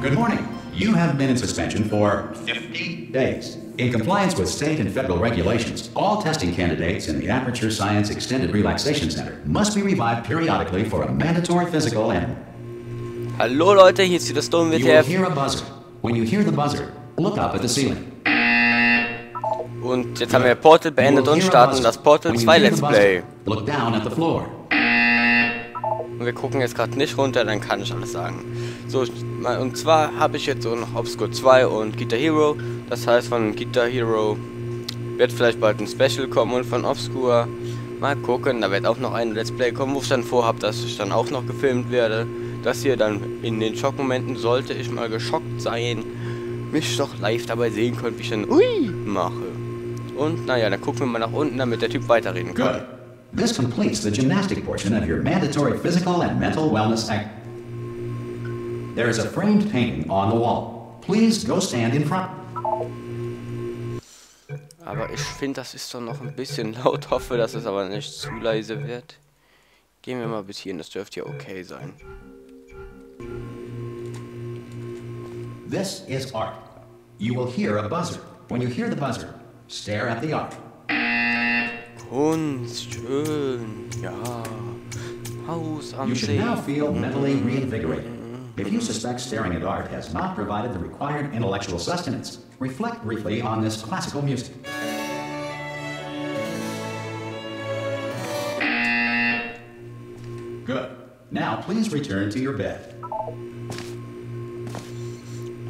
Good morning. You have been in suspension for 50 days. In compliance with state and federal regulations, all testing candidates in the Aperture Science Extended Relaxation Center must be revived periodically for a mandatory physical and... Hallo Leute, hier ist wieder StoneWTF. You will hear a buzzer. When you hear the buzzer, look up at the ceiling. Und jetzt haben wir Portal beendet und starten das Portal 2 Let's Play. Look down at the floor. Und wir gucken jetzt gerade nicht runter, dann kann ich alles sagen. So, und zwar habe ich jetzt so noch Obscure 2 und Guitar Hero. Das heißt, von Guitar Hero wird vielleicht bald ein Special kommen und von Obscure mal gucken. Da wird auch noch ein Let's Play kommen, wo ich dann vorhabe, dass ich dann auch noch gefilmt werde. Das hier dann in den Schockmomenten, sollte ich mal geschockt sein, mich doch live dabei sehen könnt, wie ich dann Ui mache. Und naja, dann gucken wir mal nach unten, damit der Typ weiterreden kann. Good. This completes the gymnastic portion of your mandatory physical and mental wellness act. There is a framed painting on the wall. Please go stand in front. Aber ich finde, das ist doch noch ein bisschen laut. Hoffe, dass es aber nicht zu leise wird. Gehen wir mal bis hierhin, das dürfte ja okay sein. This is art. You will hear a buzzer. When you hear the buzzer, stare at the art. Kunst, schön, ja. Haus am You See. should now feel mentally reinvigorated. If you suspect staring at art has not provided the required intellectual sustenance, reflect briefly on this classical music. Good. Now please return to your bed.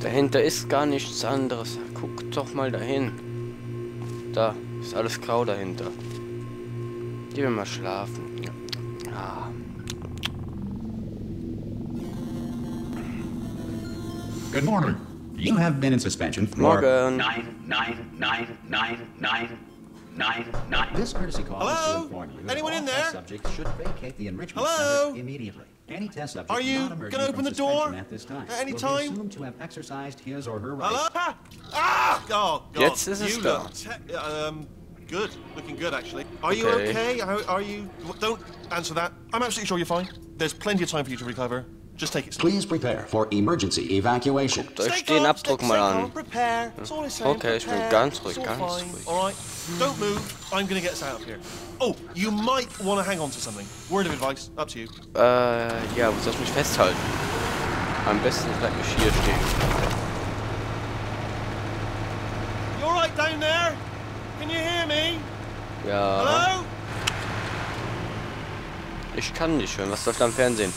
Dahinter ist gar nichts anderes. Guck doch mal dahin. Da ist alles grau dahinter. Gehen wir mal schlafen. Ja. Good morning. You have been in suspension for Morgen. 9. This courtesy call is to inform you that Anyone all in test there? subjects should vacate the enrichment Hello? center immediately. Any test subject Are you not emerging gonna open from the door suspension at this time at any will time? be assumed to have exercised his or her rights. Hello? Ah! Oh, God. Jetzt ist es You da. look good. Looking good, actually. Are you Okay. okay? Are you... Don't answer that. I'm absolutely sure you're fine. There's plenty of time for you to recover. Just take it slow. Please prepare for emergency evacuation. Guckt euch den Abdruck mal an. Prepare. That's all I'm saying. Okay, ich bin Prepare. ganz ruhig, It's all ganz fine. ruhig. All right. Don't move. I'm gonna get us out of here. Oh, you might want to hang on to something. Word of advice. Up to you. Ja, wo soll ich mich festhalten? Am besten bleibt mich hier stehen. You all right down there? Can you hear me? Ja. Hello? Ich kann nicht hören. Was läuft da am Fernsehen?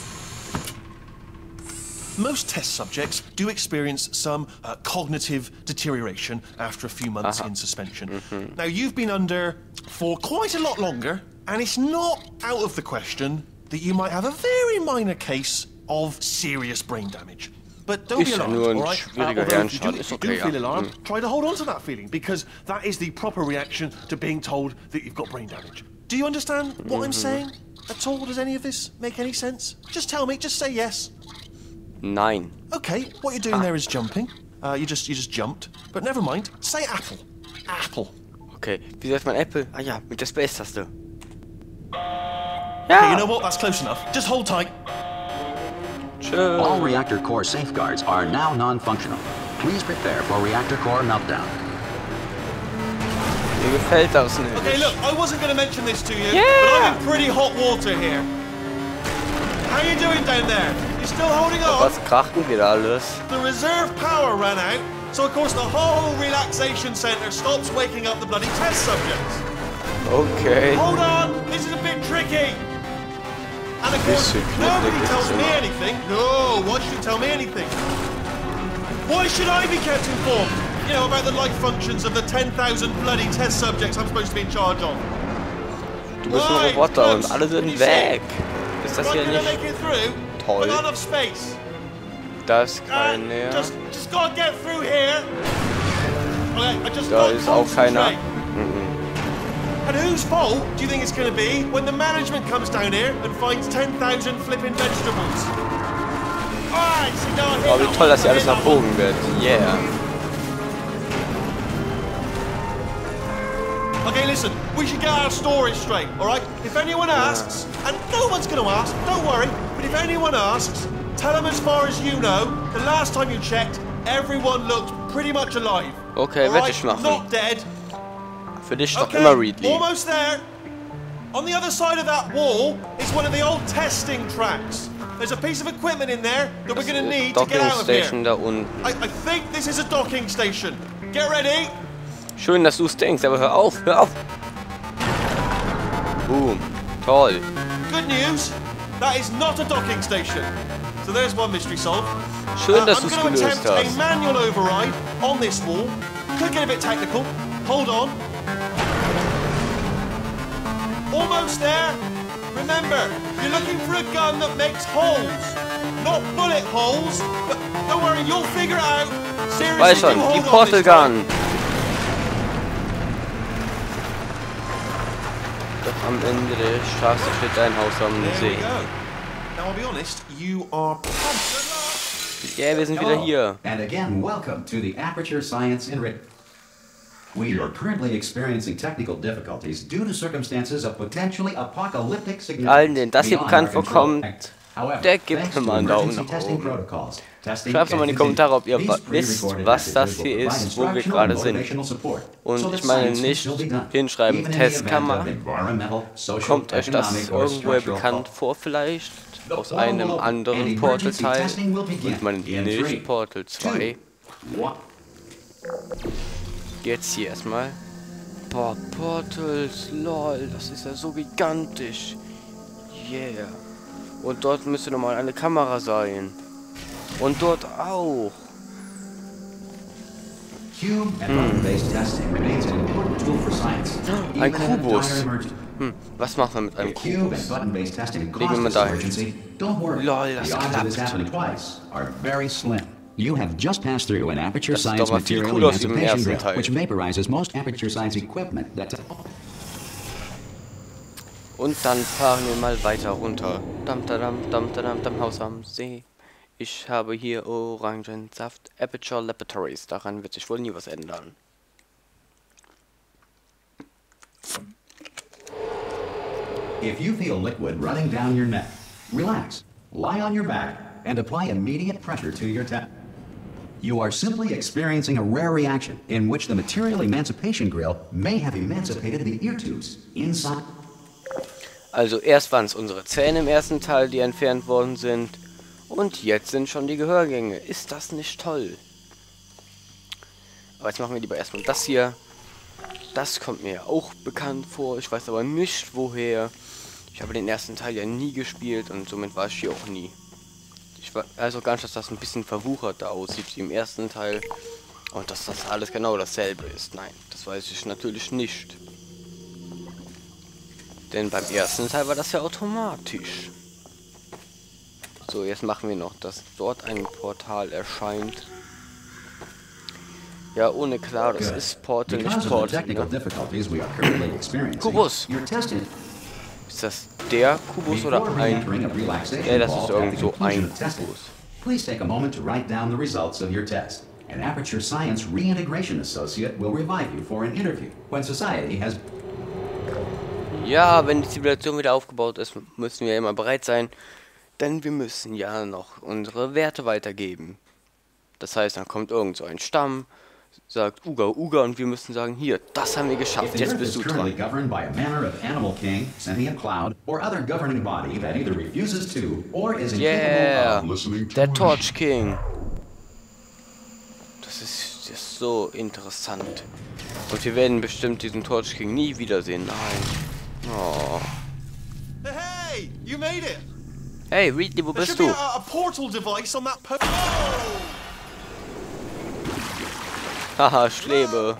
Most test subjects do experience some cognitive deterioration after a few months in suspension. Now, you've been under for quite a lot longer, and it's not out of the question that you might have a very minor case of serious brain damage. But don't be Ist ja alarmed, nur ein all right? schwieriger Although if Hirnschaden, you ist do okay, feel ja. alarmed, try to hold on to that feeling, because that is the proper reaction to being told that you've got brain damage. Do you understand what I'm saying at all? Does any of this make any sense? Just tell me, just say yes. Nein. Okay, what you're doing there is jumping. You just jumped. But never mind. Say apple. Apple. Okay, wie sagt man Apple? Ah ja, mit der Space-Taste. Okay, you know what? That's close enough. Just hold tight. Tschö. All reactor core safeguards are now non-functional. Please prepare for reactor core meltdown. Mir gefällt das nicht. Okay, look, I wasn't going to mention this to you, Yeah. but I'm in pretty hot water here. How you doing down there? You still holding on? Was kracht denn wieder alles? The reserve power ran out, so of course the whole relaxation center stops waking up the bloody test subjects. Okay. Hold on, this is a bit tricky. And of course, Bisschen nobody knifflig tells ist me immer. anything. No, why should you tell me anything? Why should I be kept informed? You know, about the life functions of the 10,000 bloody test subjects I'm supposed to be in charge of. Du bist ein Right, Roboter folks, und alle can sind you see? weg. Ist das Am I hier gonna nicht make it through? toll? But not enough space. Da ist kein näher. Just gotta get through here. Okay, I just Da gotta ist auch keiner. concentrate. And whose fault do you think it's going to be when the management comes down here and finds 10,000 flipping vegetables? Alright, so now I Oh, wie toll, dass hier alles nach oben wird. Yeah. Okay, listen, we should get our story straight, alright? If anyone asks, and no one's going to ask, don't worry, but if anyone asks, Tell them as far as you know, the last time you checked, everyone looked pretty much alive. Okay, werde ich machen. Not dead. Für dich doch immer Readly. Almost there. On the other side of that wall is one of the old testing tracks. There's a piece of equipment in there that we're going to need to get out of here. Da unten. I think this is a docking station. Get ready. Schön, dass du es denkst, aber hör auf, hör auf. Boom. Toll. Good news. That is not a docking station. So there's one mystery solved. Schön, dass du es I'm going to gelöst attempt a hast. manual override on this wall. Could get a bit technical. Hold on. Almost there. Remember, you're looking for a gun that makes holes. Not bullet holes. But don't worry, you'll figure it out. Seriously, Weiß schon, die Portal Gun. Doch am Ende der Straße steht dein Haus am See. Now I'll be honest, you are Yeah, wir sind wieder hier. And again, welcome to the Aperture Science Enrichment. We are currently experiencing technical difficulties due to circumstances of potentially apocalyptic significance. Allen, denen das hier bekannt vorkommt, der gibt mir mal einen Daumen nach oben. Schreibt doch mal in die Kommentare, ob ihr wisst, was das hier ist, wo wir gerade sind. Und ich meine nicht hinschreiben, Testkammer. Kommt euch das irgendwoher bekannt vor vielleicht? Aus einem anderen Portal-Teil? Und ich meine nicht Portal 2. Jetzt hier erstmal. Boah, Portals, lol, das ist ja so gigantisch. Yeah. Und dort müsste nochmal eine Kamera sein. Und dort auch. Ein Kubus. Was macht man mit einem Kubus? Legen wir da hin. Lol, das klappt. You have just passed through an aperture science material emancipation drill, which vaporizes most aperture science equipment. Und dann fahren wir mal weiter runter. Dam, Haus am See. Ich habe hier Orangensaft, Aperture Laboratories. Daran wird sich wohl nie was ändern. If you feel liquid running down your neck, relax, lie on your back, and apply immediate pressure to your tap. You are simply experiencing a rare reaction in which the material emancipation grill may have emancipated the ear tubes inside. Also erst waren es unsere Zähne im ersten Teil, die entfernt worden sind. Und jetzt sind schon die Gehörgänge. Ist das nicht toll? Aber jetzt machen wir lieber erstmal das hier. Das kommt mir ja auch bekannt vor. Ich weiß aber nicht woher. Ich habe den ersten Teil ja nie gespielt und somit war ich hier auch nie. Ich weiß auch gar nicht, dass das ein bisschen verwucherter aussieht wie im ersten Teil. Und dass das alles genau dasselbe ist. Nein, das weiß ich natürlich nicht. Denn beim ersten Teil war das ja automatisch. So, jetzt machen wir noch, dass dort ein Portal erscheint. Ja, ohne klar, das ist Portal, nicht Portal. Ne? Kubus! Ist das der Kubus oder ein... Ja, das ist irgend so ein Kubus. Please take a moment to write down the results of your test. An Aperture Science Reintegration Associate will revive you for an interview when society has... Ja, wenn die Zivilisation wieder aufgebaut ist, müssen wir immer bereit sein, denn wir müssen ja noch unsere Werte weitergeben. Das heißt, dann kommt irgend so ein Stamm, sagt Uga Uga und wir müssen sagen, hier, das haben wir geschafft, jetzt bist du dran. Yeah, der Torch King. Das ist so interessant. Und wir werden bestimmt diesen Torch King nie wiedersehen. Nein. Oh. Hey, you made it. Hey, Readly, wo bist du? Haha, ich lebe.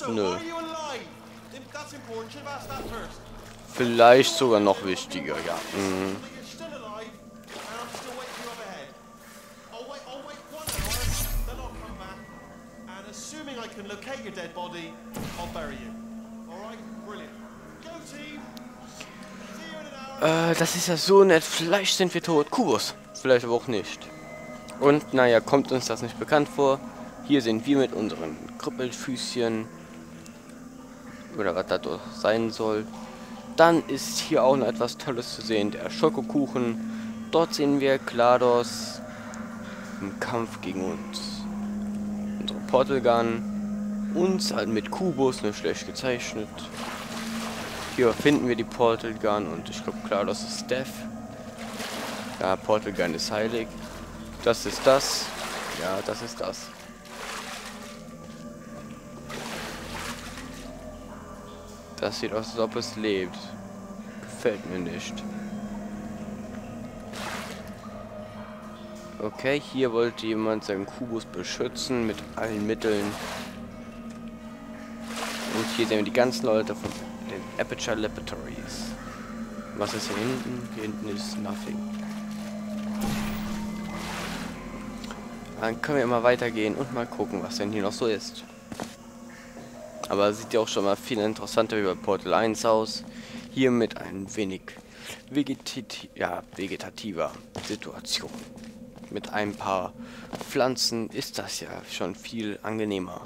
Nö. Vielleicht sogar noch wichtiger, ja. Mhm. Das ist ja so nett. Vielleicht sind wir tot. Kubus. Vielleicht aber auch nicht. Und naja, kommt uns das nicht bekannt vor. Hier sind wir mit unseren Krüppelfüßchen. Oder was das doch sein soll. Dann ist hier auch noch etwas Tolles zu sehen, der Schokokuchen. Dort sehen wir GLaDOS im Kampf gegen uns. Unsere Portal Gun. Uns halt mit Kubus, nur schlecht gezeichnet. Hier finden wir die Portal Gun und ich glaube GLaDOS ist Death. Ja, Portal Gun ist heilig. Das ist das. Ja, das ist das. Das sieht aus, als ob es lebt. Gefällt mir nicht. Okay, hier wollte jemand seinen Kubus beschützen mit allen Mitteln. Und hier sehen wir die ganzen Leute von den Aperture Laboratories. Was ist hier hinten? Hier hinten ist nothing. Dann können wir immer weitergehen und mal gucken, was denn hier noch so ist. Aber sieht ja auch schon mal viel interessanter wie bei Portal 1 aus. Hier mit ein wenig vegetativer Situation. Mit ein paar Pflanzen ist das ja schon viel angenehmer.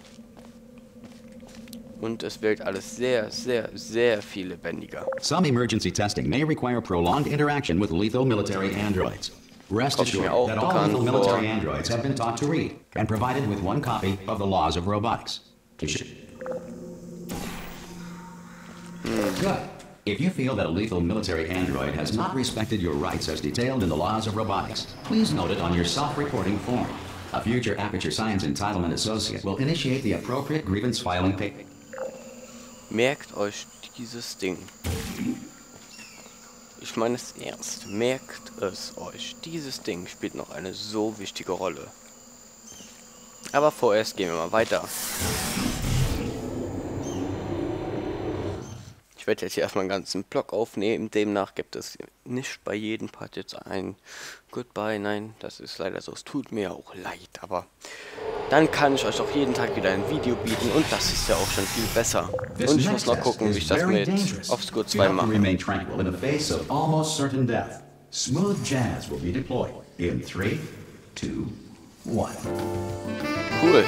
Und es wirkt alles sehr, sehr, sehr viel lebendiger. Some emergency testing may require prolonged interaction with lethal military androids. Rest assured that all lethal military androids have been taught to read and provided with one copy of the laws of robotics. Good. If you feel that a lethal military android has not respected your rights as detailed in the laws of robotics, please note it on your self-reporting form. A future Aperture Science Entitlement Associate will initiate the appropriate grievance filing paper. Merkt euch dieses Ding. Ich meine es ernst. Merkt es euch. Dieses Ding spielt noch eine so wichtige Rolle. Aber vorerst gehen wir mal weiter. Ich werde jetzt hier erstmal einen ganzen Block aufnehmen. Demnach gibt es nicht bei jedem Part jetzt ein Goodbye. Nein, das ist leider so. Es tut mir auch leid. Aber dann kann ich euch auch jeden Tag wieder ein Video bieten. Und das ist ja auch schon viel besser. Und ich muss noch gucken, wie ich das mit Offscore 2 mache. Smooth jazz will be deployed in 3, 2, 1. Cool.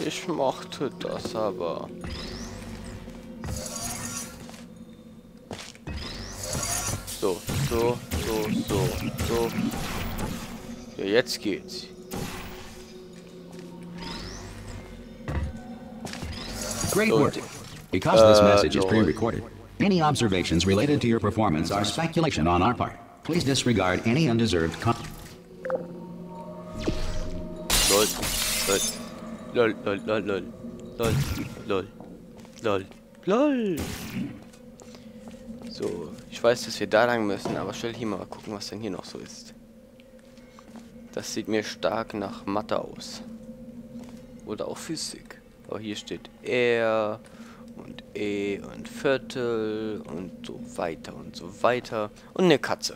Ich mochte das aber. So. Ja, jetzt geht's. Great work. Because this message is pre-recorded, any observations related to your performance are speculation on our part. Please disregard any undeserved Lol. So, ich weiß, dass wir da lang müssen, aber stell hier mal gucken, was denn hier noch so ist. Das sieht mir stark nach Mathe aus. Oder auch Physik. Aber hier steht R und E und Viertel und so weiter und so weiter. Und eine Katze.